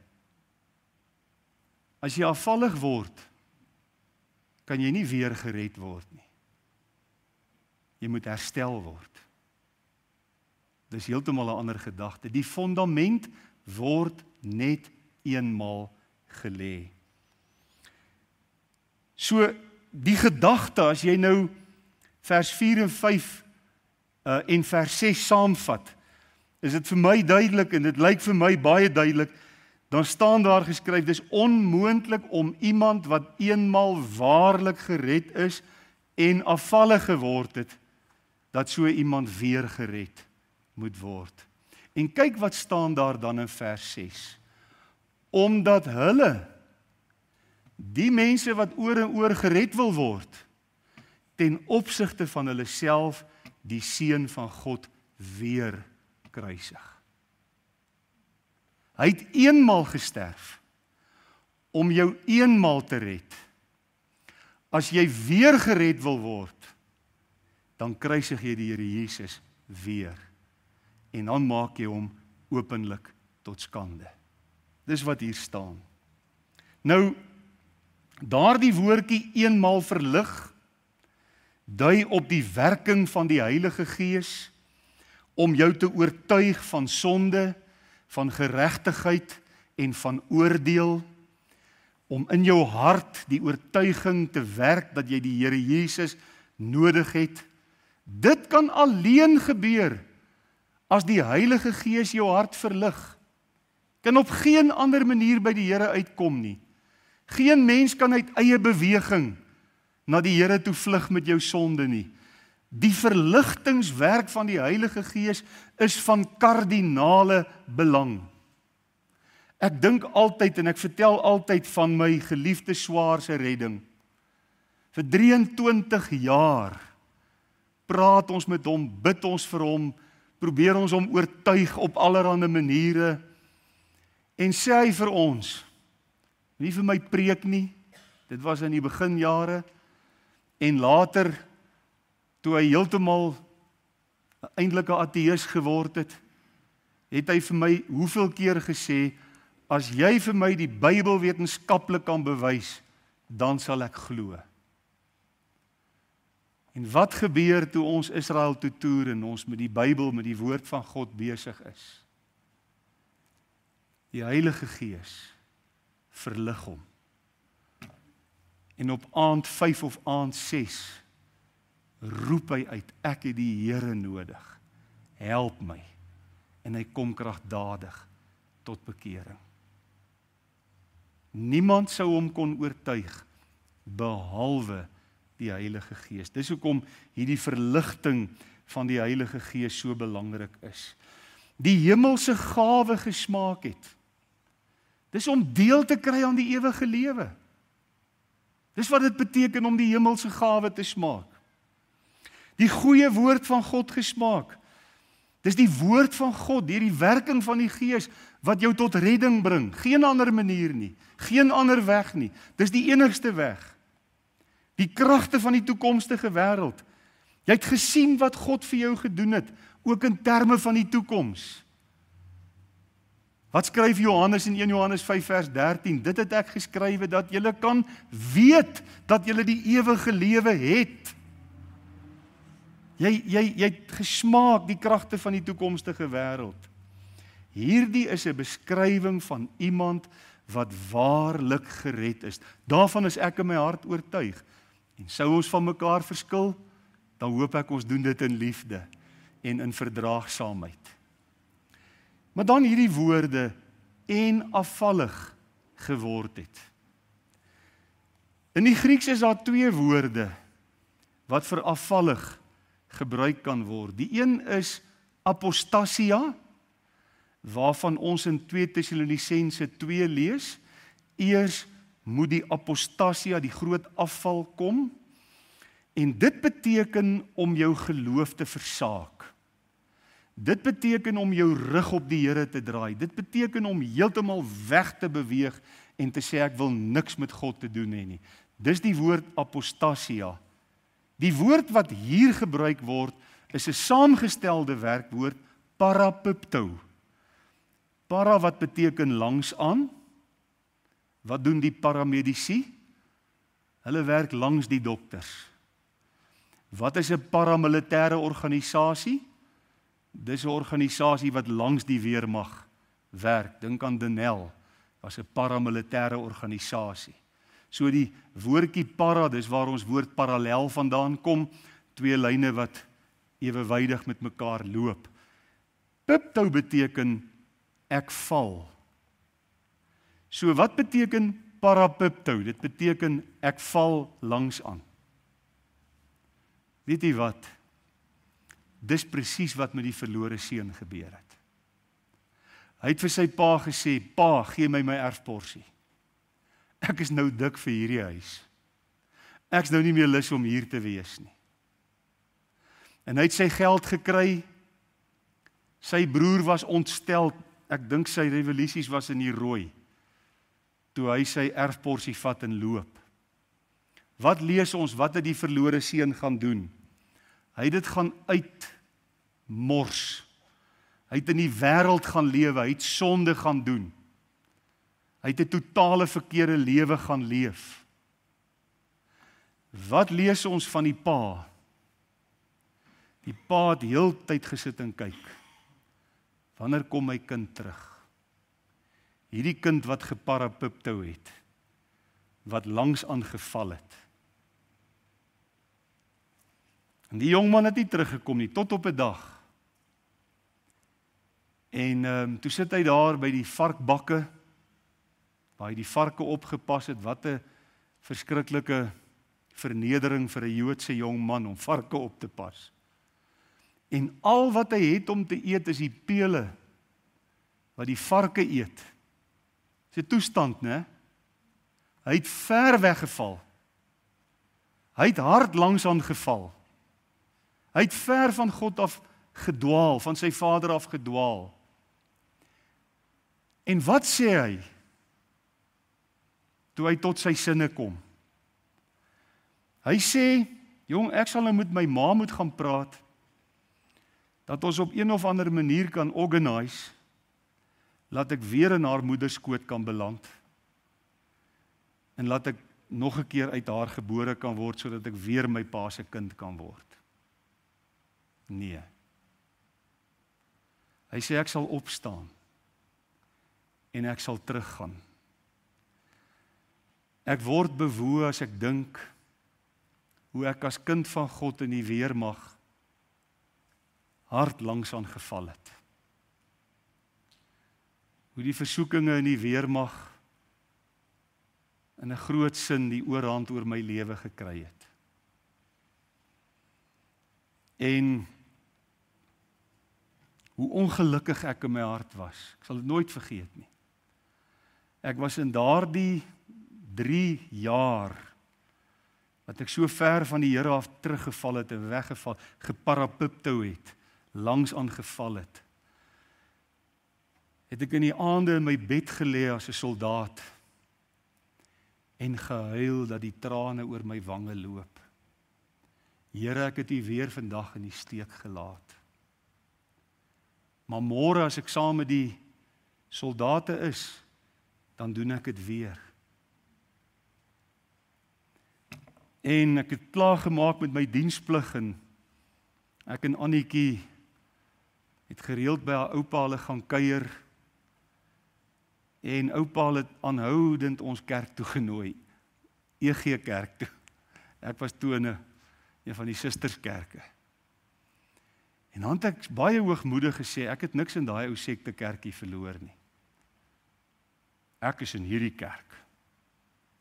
As jy afvallig word, kan jy nie weer gered word nie. Jy moet herstel word. Dis heeltemal 'n ander gedagte. Die fondament word net eenmaal gelê. So, die gedagte, as jy nou vers 4 en 5 en vers 6 saamvat, is dit vir my duidelik, en dit lyk vir my baie duidelik, dan staan daar geskryf, dis onmoontlik om iemand wat eenmaal waarlik gered is en afvallig geword het, dat so iemand weer gered moet word. En kyk wat staan daar dan in vers 6. Omdat hulle, die mense wat oor en oor gered wil word, ten opsigte van hulle self die Seun van God weer kruisig. Hy het eenmaal gesterf om jou eenmaal te red. As jy weer gered wil word, dan kruisig jy die Here Jesus weer. En dan maak jy hom openlik tot skande. Dis wat hier staan. Nou, daardie woordjie eenmaal verlig, dui op die werking van die Heilige Gees, om jou te oortuig van sonde, van geregtigheid en van oordeel, om in jou hart die oortuiging te werk dat jy die Here Jesus nodig het. Dit kan alleen gebeur as die Heilige Gees jou hart verlig Kan op geen ander manier by die Here uitkom nie. Geen mens kan uit eie beweging na die Here toe vlug met jou sonde nie. Die verligtingswerk van die Heilige Gees is van kardinale belang. Ek dink altyd en ek vertel altyd van my geliefde swaar se redding. Vir 23 jaar praat ons met hom, bid ons vir hom, probeer ons hom oortuig op allerlei maniere en sê hy vir ons, nie vir my preek nie, dit was in die beginjare en later toe hy heeltemal eintlik 'n ateïs geword het, het hy vir my hoeveel keer gesê, as jy vir my die Bybel wetenskaplik kan bewys, dan sal ek glo. En wat gebeur toe ons Israel toe toer en ons met die Bybel, met die woord van God besig is? Die Heilige Gees verlig hom. En op aand 5 of aand 6 roep hy uit, ek het die Here nodig, help my. En hy kom kragtadig tot bekering. Niemand sou hom kon oortuig, behalwe die Heilige Gees. Dis hoekom hierdie verligting van die Heilige Gees so belangrik is. Die hemelse gawe gesmaak het. Dis om deel te kry aan die ewige lewe. Dis wat dit beteken om die hemelse gawe te smaak. Die goeie woord van God gesmaak. Dis die woord van God, die werking van die Gees, wat jou tot redding bring. Geen ander manier nie, geen ander weg nie. Dis die enigste weg. Die kragte van die toekomstige wêreld. Jy het gesien wat God vir jou gedoen het, ook in terme van die toekoms. Wat skryf Johannes in 1 Johannes 5 vers 13? Dit het ek geskrywe, dat julle kan weet, dat julle die ewige lewe het. Jy het gesmaak die kragte van die toekomstige wêreld. Hierdie is 'n beskrywing van iemand wat waarlik gered is. Daarvan is ek in my hart oortuig. En sou ons van mekaar verskil, dan hoop ek ons doen dit in liefde en in verdraagsaamheid. Maar dan hierdie woorde, en afvallig geword het. In die Grieks is daar 2 woorde wat vir afvallig gebruik kan word. Die een is apostasia, waarvan ons in 2 Tessalonisense 2 lees. Eers moet die apostasia, die groot afval kom, en dit beteken om jou geloof te versaak. Dit beteken om jou rug op die Here te draai. Dit beteken om heeltemal weg te beweeg en te sê ek wil niks met God te doen hê nie. Dis die woord apostasia. Die woord wat hier gebruik word is 'n saamgestelde werkwoord parapipto. Para wat beteken langs aan. Wat doen die paramedici? Hulle werk langs die dokters. Wat is 'n paramilitêre organisasie? Dis 'n organisasie wat langs die weermag werk. Dink aan Denel, was 'n paramilitêre organisasie. So die woordjie para, dis waar ons woord parallel vandaan kom, 2 lyne wat ewewydig met mekaar loop. Pipto beteken ek val. So wat beteken parapipto? Dit beteken ek val langs aan. Weet jy wat? Dis presies wat met die verlore seun gebeur het. Hy het vir sy pa gesê, pa, gee my erfporsie. Ek is nou dik vir hierdie huis. Ek is nou nie meer lus om hier te wees nie. En hy het sy geld gekry. Sy broer was ontstel. Ek dink sy revolusies was in die rooi. Toe hy sy erfporsie vat en loop. Wat lees ons, wat het die verlore seun gaan doen? Hy het dit gaan uitmors. Hy het in die wêreld gaan lewe, hy het sonde gaan doen. Hy het 'n totale verkeerde lewe gaan leef. Wat lees ons van die pa? Die pa het heeltyd gesit en kyk. Wanneer kom my kind terug? Hierdie kind wat geparapipto het, wat langs aangeval het. En die jongman het nie teruggekom nie, tot op 'n dag. En toe sit hy daar by die varkbakke, waar hy die varke opgepas het. Wat 'n verskriklike vernedering vir 'n Joodse jong man om varke op te pas. En al wat hy het om te eet is die pele wat die varke eet. Dis 'n toestand, né? Hy het ver weggeval. Hy het hard langs aan geval. Hy het ver van God af gedwaal, van sy Vader af gedwaal. En wat sê hy toe hy tot sy sinne kom? Hy sê, jong, ek sal nou met my ma moet gaan praat, dat ons op een of ander manier kan organise, laat ek weer in haar moederskoot kan beland, en laat ek nog 'n keer uit haar gebore kan word, sodat ek weer my pa se kind kan word. Nee. Hy sê ek sal opstaan, en ek sal teruggaan. Ek word bewoe as ek dink, hoe ek as kind van God in die weermag hard langs aan geval het. Hoe die versoekinge in die weermag in 'n groot sin die oorhand oor my lewe gekry het. En hoe ongelukkig ek in my hart was. Ek sal dit nooit vergeet nie. Ek was in daardie 3 jaar wat ek so ver van die Here af teruggeval het en weggeval, geparapipto het, langs aangeval het. Het ek in die aande in my bed gelê as 'n soldaat en gehuil dat die trane oor my wange loop. Here, ek het U weer vandag in die steek gelaat. Maar môre as ek saam met die soldate is, dan doen ek dit weer. En ek het klaar gemaak met my diensplig en ek en Annetjie het gereeld by haar oupa hulle gaan kuier. En oupa het aanhoudend ons kerk toe genooi. EG Kerk toe. Ek was toe in een van die susterskerke. En dan het ek baie hoogmoedig gesê, ek het niks in daai ou sekte kerkie verloor nie. Ek is in hierdie kerk.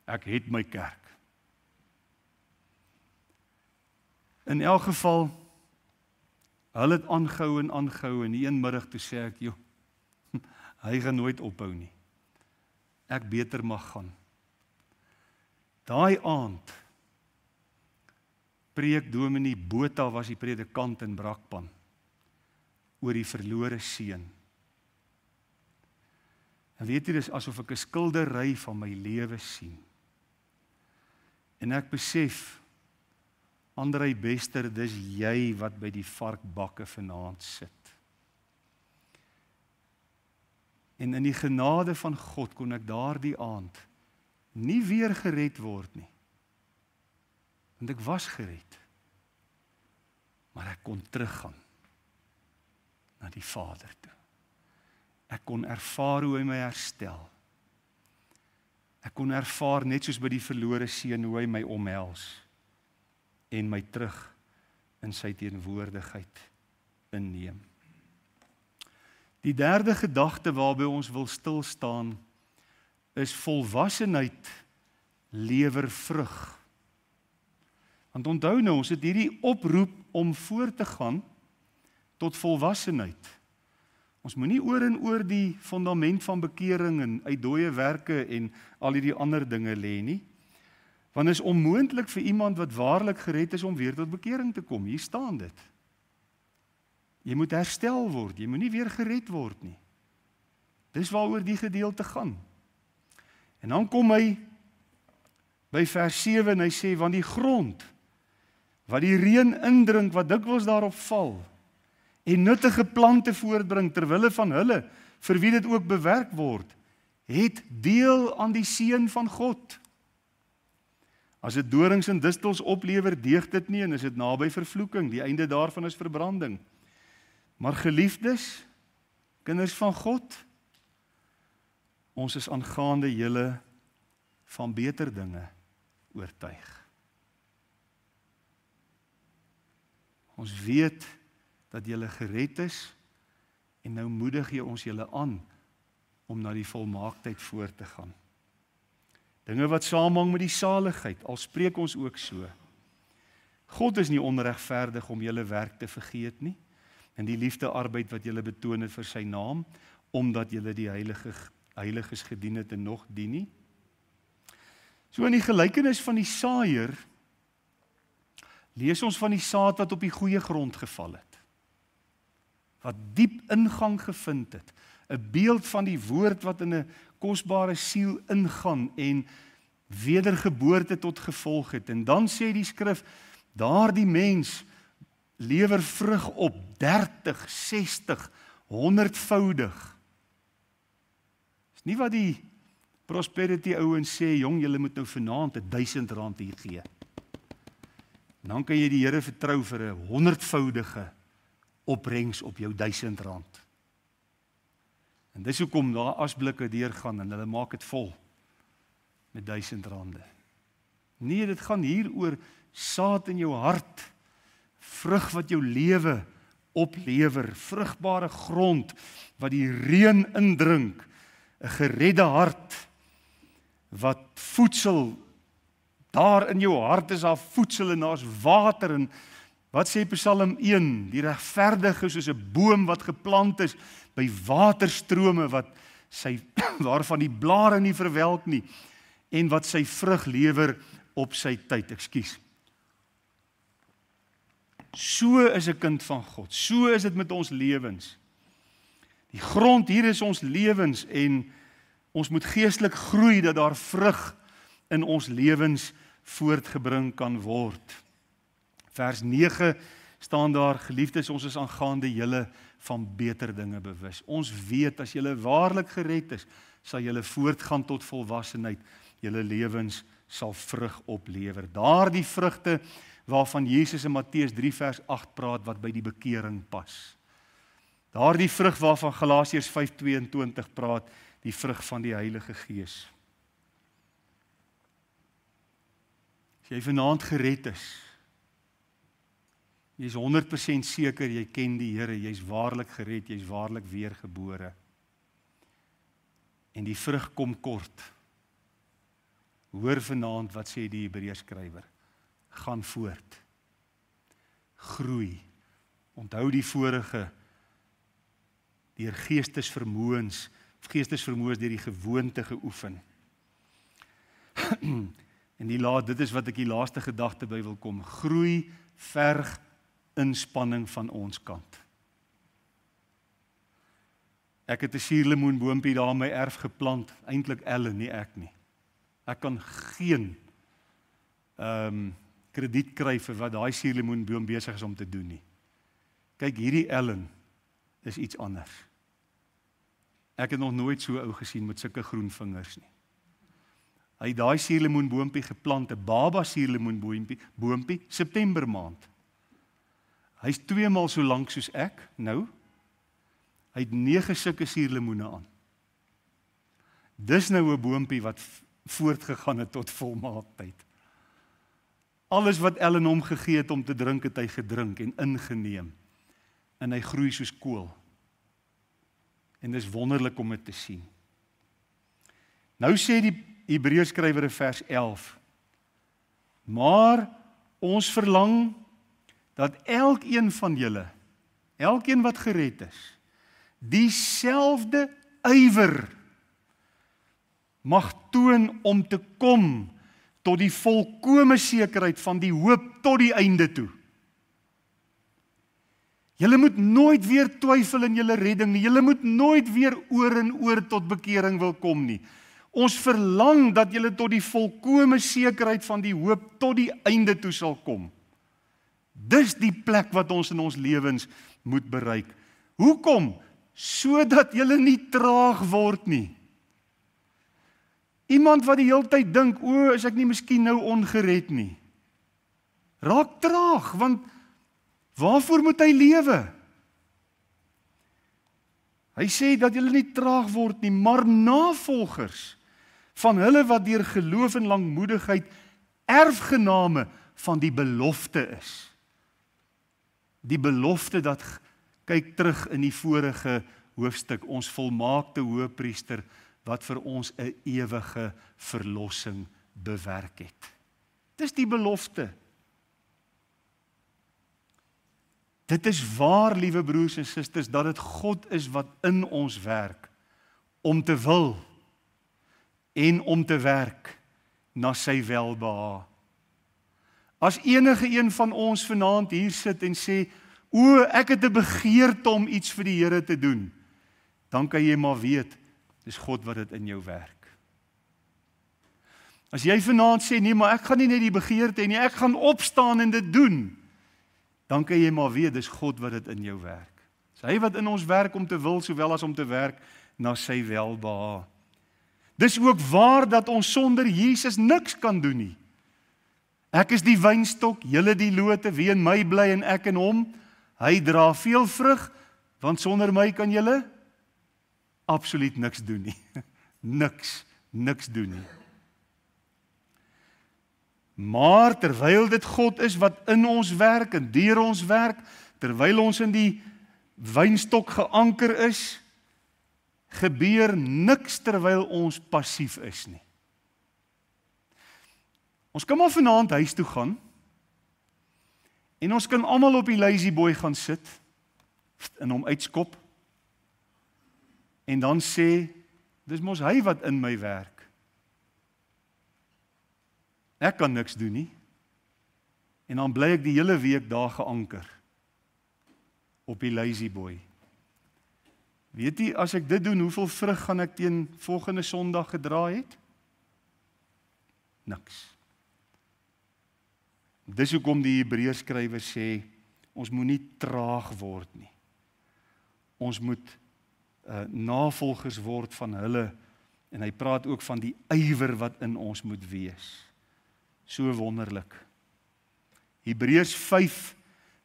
Ek het my kerk. In elk geval, hulle het aangehou en die een middag toe sê ek, joh, hy gaan nooit ophou nie. Ek beter mag gaan. Daai aand preek Dominee Botha was die predikant in Brakpan oor die verlore seun. En weet jy, dis asof ek 'n skildery van my lewe sien. En ek besef, Andrei Bester, dis jy wat by die varkbakke vanaand sit. En in die genade van God kon ek daardie aand nie weer gered word nie. Want ek was gered. Maar ek kon teruggaan na die Vader toe. Ek kon ervaar hoe hy my herstel. Ek kon ervaar net soos by die verlore seun hoe hy my omhels en my terug in sy teenwoordigheid inneem. Die derde gedagte waarby ons wil stil staan is volwassenheid lewer vrug. Want onthou nou, ons het hierdie oproep om voort te gaan tot volwassenheid. Ons moenie oor en oor die fundament van bekering en uit dooie werke en al hierdie ander dinge lê nie. Want is onmoontlik vir iemand wat waarlik gered is om weer tot bekering te kom. Hier staan dit. Jy moet herstel word, jy moenie weer gered word nie. Dis waaroor die gedeelte gaan. En dan kom hy by vers 7 en hy sê, want die grond, wat die reën indrink, wat dikwels daarop val, en nuttige plante voortbring, terwille van hulle, vir wie dit ook bewerk word, het deel aan die seën van God. As dit dorings en distels oplewer, deeg dit nie, en is dit naby vervloeking, die einde daarvan is verbranding. Maar geliefdes, kinders van God, ons is aangaande julle van beter dinge oortuig. Ons weet dat julle gered is En nou moedig jy ons julle aan om na die volmaaktheid voor te gaan. Dinge wat saamhang met die saligheid, al spreek ons ook so. God is nie onregverdig om julle werk te vergeet nie, en die liefdearbeid wat julle betoon het vir sy naam, omdat julle die heiliges gedien het en nog dien nie. So in die gelykenis van die saaier, lees ons van die saad wat op die goeie grond geval het, wat diep ingang gevind het, 'n beeld van die woord wat in 'n kosbare siel ingaan en wedergeboorte tot gevolg het. En dan sê die skrif, daardie mens lewer vrug op 30, 60, 100voudig. Dis nie wat die prosperity ouens sê, jong, julle moet nou vanaand R1000 hier gee. En dan kan jy die Here vertrou vir 'n 100voudige opbrengs op jou R1000. En dis hoekom daar asblikke deurgaan en hulle maak dit vol met R1000. Nee, dit gaan hier oor saad in jou hart, vrug wat jou lewe oplewer, vrugbare grond wat die reën indrink, 'n geredde hart wat voedsel, daar in jou hart is daar voedsel en daar's water. En wat sê Psalm 1, die regverdige is soos 'n boom wat geplant is by waterstrome waarvan die blare nie verwelk nie en wat sy vrug lewer op sy tyd. So is 'n kind van God. So is dit met ons lewens. Die grond hier is ons lewens en ons moet geestelik groei dat daar vrug in ons lewens voortgebring kan word. Vers 9 staan daar, geliefdes, ons is aangaande julle van beter dinge bewus. Ons weet, as julle waarlik gered is, sal julle voortgaan tot volwassenheid. Julle lewens sal vrug oplewer. Daardie vrugte waarvan Jesus in Matteus 3 vers 8 praat, wat by die bekering pas. Daardie vrug waarvan Galasiërs 5:22 praat, die vrug van die Heilige Gees. As jy vanaand gered is, jy is 100% seker, jy ken die Here, jy is waarlik gered, jy is waarlik weergebore. En die vrug kom kort. Hoor vanaand wat sê die Hebreërskrywer. Gaan voort. Groei. Onthou die vorige, deur geestesvermoëns deur die gewoonte geoefen. En dit is wat ek die laaste gedagte by wil kom. Groei verg inspanning van ons kant. Ek het 'n suurlemoenboompie daar in my erf geplant, eintlik Ellen, nie ek nie. Ek kan geen krediet kry vir wat daai suurlemoenboom besig is om te doen nie. Kyk, hierdie Ellen is iets anders. Ek het nog nooit so ou gesien met sulke groen vingers nie. Hy het daai suurlemoenboompie geplant, 'n baba suurlemoenboompie, September maand. Hy's 2 maal so lank soos ek, nou. Hy het 9 sulke suurlemoene aan. Dis nou 'n boompie wat voortgegaan het tot volmaaktheid. Alles wat Ellen hom gegee het om te drink, het hy gedrink en ingeneem. En hy groei soos kool. En dis wonderlik om dit te sien. Nou sê die Hebreërskrywer in vers 11, maar ons verlang dat elkeen van julle, elkeen wat gered is, dieselfde ywer mag toon om te kom tot die volkome sekerheid van die hoop tot die einde toe. Julle moet nooit weer twyfel in julle redding nie. Julle moet nooit weer oor en oor tot bekering wil kom nie. Ons verlang dat julle tot die volkome sekerheid van die hoop tot die einde toe sal kom. Dis die plek wat ons in ons lewens moet bereik. Hoekom? Sodat julle nie traag word nie. Iemand wat die hele tyd dink, is ek nie miskien nou ongered nie. Raak traag, want waarvoor moet hy lewe? Hy sê dat julle nie traag word nie, maar navolgers van hulle wat deur geloof en langmoedigheid erfgename van die belofte is. Die belofte dat, kyk terug in die vorige hoofstuk, ons volmaakte hoëpriester wat vir ons 'n ewige verlossing bewerk het. Dis die belofte. Dit is waar, liewe broers en susters, dat dit God is wat in ons werk, om te wil en om te werk na sy welbehae. As enige een van ons vanaand hier sit en sê, o, ek het 'n begeerte om iets vir die Here te doen, dan kan jy maar weet, dis God wat dit in jou werk. As jy vanaand sê, nee, maar ek gaan nie net die begeerte hê nie, ek gaan opstaan en dit doen, dan kan jy maar weet, dis God wat dit in jou werk. Dis hy wat in ons werk om te wil, sowel as om te werk na sy welbehae. Dis ook waar dat ons sonder Jesus niks kan doen nie. Ek is die wynstok, julle die lote, wie in my bly en ek in hom, hy dra veel vrug, want sonder my kan julle absoluut niks doen nie. Niks doen nie. Maar terwyl dit God is wat in ons werk en deur ons werk, terwyl ons in die wynstok geanker is, gebeur niks terwyl ons passief is nie. Ons kan maar vanaand huis toe gaan en ons kan almal op die lazy boy gaan sit en hom uitskop en dan sê, dis mos hy wat in my werk. Ek kan niks doen nie. En dan bly ek die hele week daar geanker op die lazy boy. Weet jy, as ek dit doen, hoeveel vrug gaan ek teen volgende Sondag gedra het? Niks. Dis hoekom die Hebreërskrywer sê, ons moet nie traag word nie. Ons moet navolgers word van hulle, en hy praat ook van die ywer wat in ons moet wees. So wonderlik. Hebreërs 5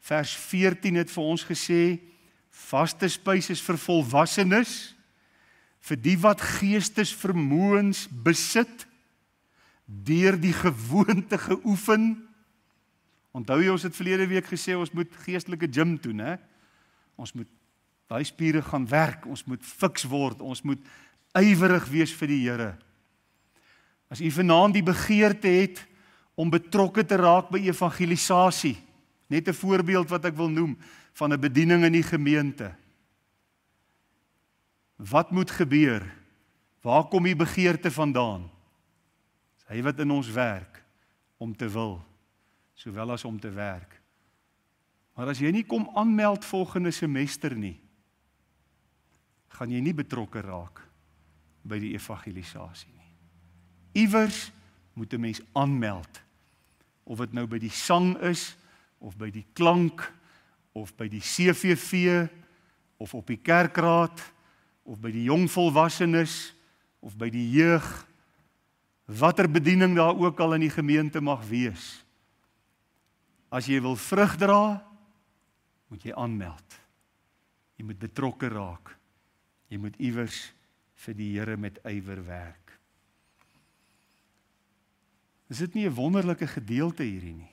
vers 14 het vir ons gesê, vaste spys is vir volwassenes, vir die wat geestesvermoëns besit, deur die gewoonte geoefen. Onthou jy, ons het verlede week gesê, ons moet geestelike gym toe, né? Ons moet daai spiere gaan werk, ons moet fiks word, ons moet ywerig wees vir die Here. As u vanaand die begeerte het om betrokke te raak by evangelisasie, net 'n voorbeeld wat ek wil noem, van 'n bediening in die gemeente. Wat moet gebeur? Waar kom die begeerte vandaan? Dis hy wat in ons werk, om te wil, sowel as om te werk. Maar as jy nie kom aanmeld volgende semester nie, gaan jy nie betrokke raak by die evangelisasie nie. Iewers moet 'n mens aanmeld, of dit nou by die sang is, of by die klank, of by die CVV, of op die kerkraad, of by die jong volwassenes, of by die jeug, watter bediening daar ook al in die gemeente mag wees. As jy wil vrug dra, moet jy aanmeld. Jy moet betrokke raak. Jy moet iewers vir die Here met ywer werk. Is dit nie 'n wonderlike gedeelte hierdie nie?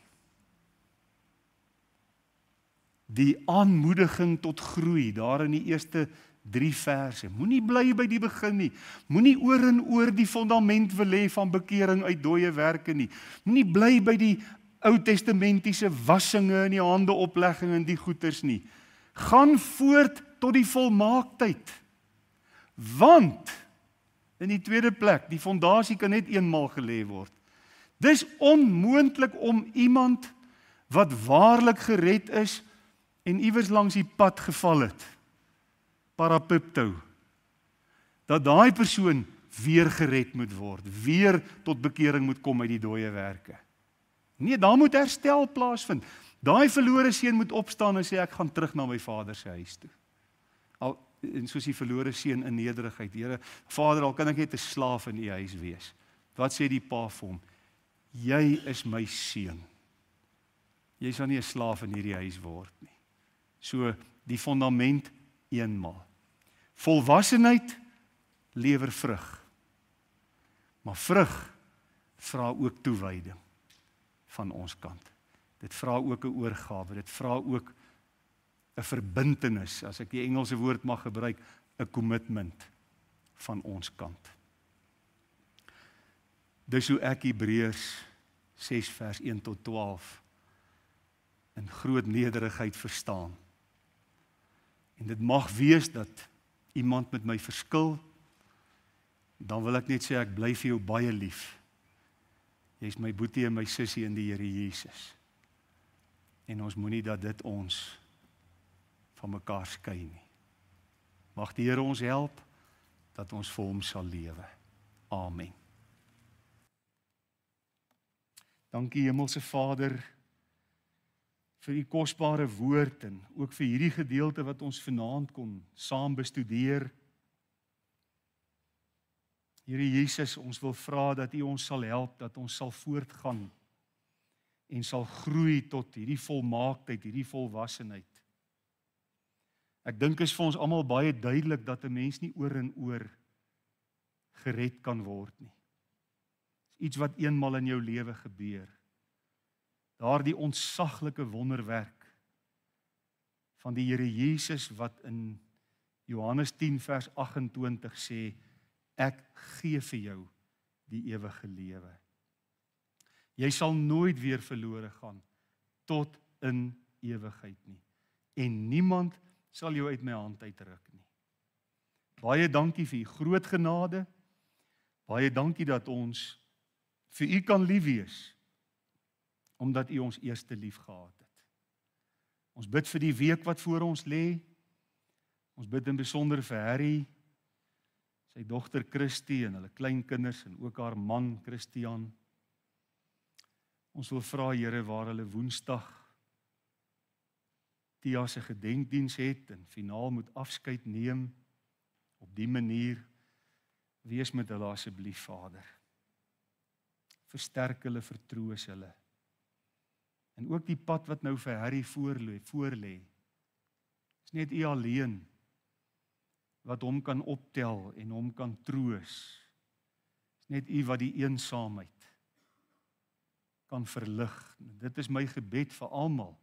Die aanmoediging tot groei, daar in die eerste 3 verse. Moenie bly by die begin nie. Moenie oor en oor die fondament wil hê van bekering uit dooie werke nie. Moenie bly by die Ou Testamentiese wassinge en die handeoplegging en die goeters nie. Gaan voort tot die volmaaktheid. Want, in die tweede plek, die fondasie kan net eenmaal gelê word. Dis onmoontlik om iemand wat waarlik gered is en iewers langs die pad geval het, parapipto, dat daai persoon weer gered moet word, weer tot bekering moet kom uit die dooie werke. Nee, daar moet herstel plaasvind. Daai verlore seun moet opstaan en sê, ek gaan terug na my vader se huis toe. En soos die verlore seun in nederigheid, Here, Vader, al kan ek net 'n slaaf in u huis wees. Wat sê die pa vir hom? Jy is my seun. Jy sal nie 'n slaaf in hierdie huis word nie. So, die fondament eenmaal. Volwassenheid lewer vrug. Maar vrug vra ook toewyding van ons kant. Dit vra ook 'n oorgawe, dit vra ook 'n verbintenis, as ek die Engelse woord mag gebruik, 'n commitment van ons kant. Dis hoe ek Hebreërs 6 vers 1 tot 12 in groot nederigheid verstaan. En dit mag wees dat iemand met my verskil, dan wil ek net sê ek bly vir jou baie lief. Jy's my boetie en my sussie in die Here Jesus. En ons moenie dat dit ons van mekaar skei nie. Mag die Here ons help dat ons vir hom sal lewe. Amen. Dankie Hemelse Vader vir u kosbare woord en ook vir hierdie gedeelte wat ons vanaand kon saam bestudeer. Here Jesus, ons wil vra dat u ons sal help, dat ons sal voortgaan en sal groei tot hierdie volmaaktheid, hierdie volwassenheid. Ek dink is vir ons almal baie duidelik dat 'n mens nie oor en oor gered kan word nie. Iets wat eenmal in jou lewe gebeur. Daardie ontsaglike wonderwerk van die Here Jesus wat in Johannes 10 vers 28 sê, ek gee vir jou die ewige lewe. Jy sal nooit weer verlore gaan tot in ewigheid nie. En niemand sal jou uit my hand uitruk nie. Baie dankie vir u groot genade. Baie dankie dat ons vir u kan lief wees, omdat u ons eerste lief gehad het. Ons bid vir die week wat voor ons lê. Ons bid in besonder vir Harry, sy dogter Christie en hulle kleinkinders en ook haar man Christian. Ons wil vra Here waar hulle Woensdag Tia se gedenkdiens het en finaal moet afskeid neem op die manier, wees met hulle asseblief Vader. Versterk hulle, vertroos hulle. En ook die pad wat nou vir Harry voorlê. Is net u alleen wat hom kan optel en hom kan troos. Is net u wat die eensaamheid kan verlig. Dit is my gebed vir almal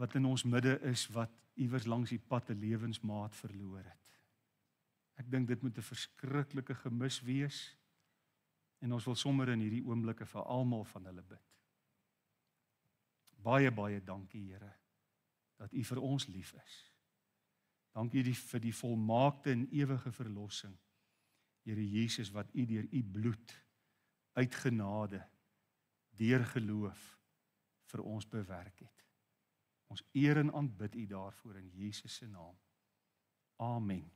wat in ons midde is wat iewers langs die pad 'n lewensmaat verloor het. Ek dink dit moet 'n verskriklike gemis wees en ons wil sommer in hierdie oomblikke vir almal van hulle bid. Baie, baie dankie Here, dat u vir ons lief is. Dankie vir die volmaakte en ewige verlossing, Here Jesus, wat u deur u bloed uit genade, deur geloof, vir ons bewerk het. Ons eer en aanbid u daarvoor in Jesus se naam. Amen.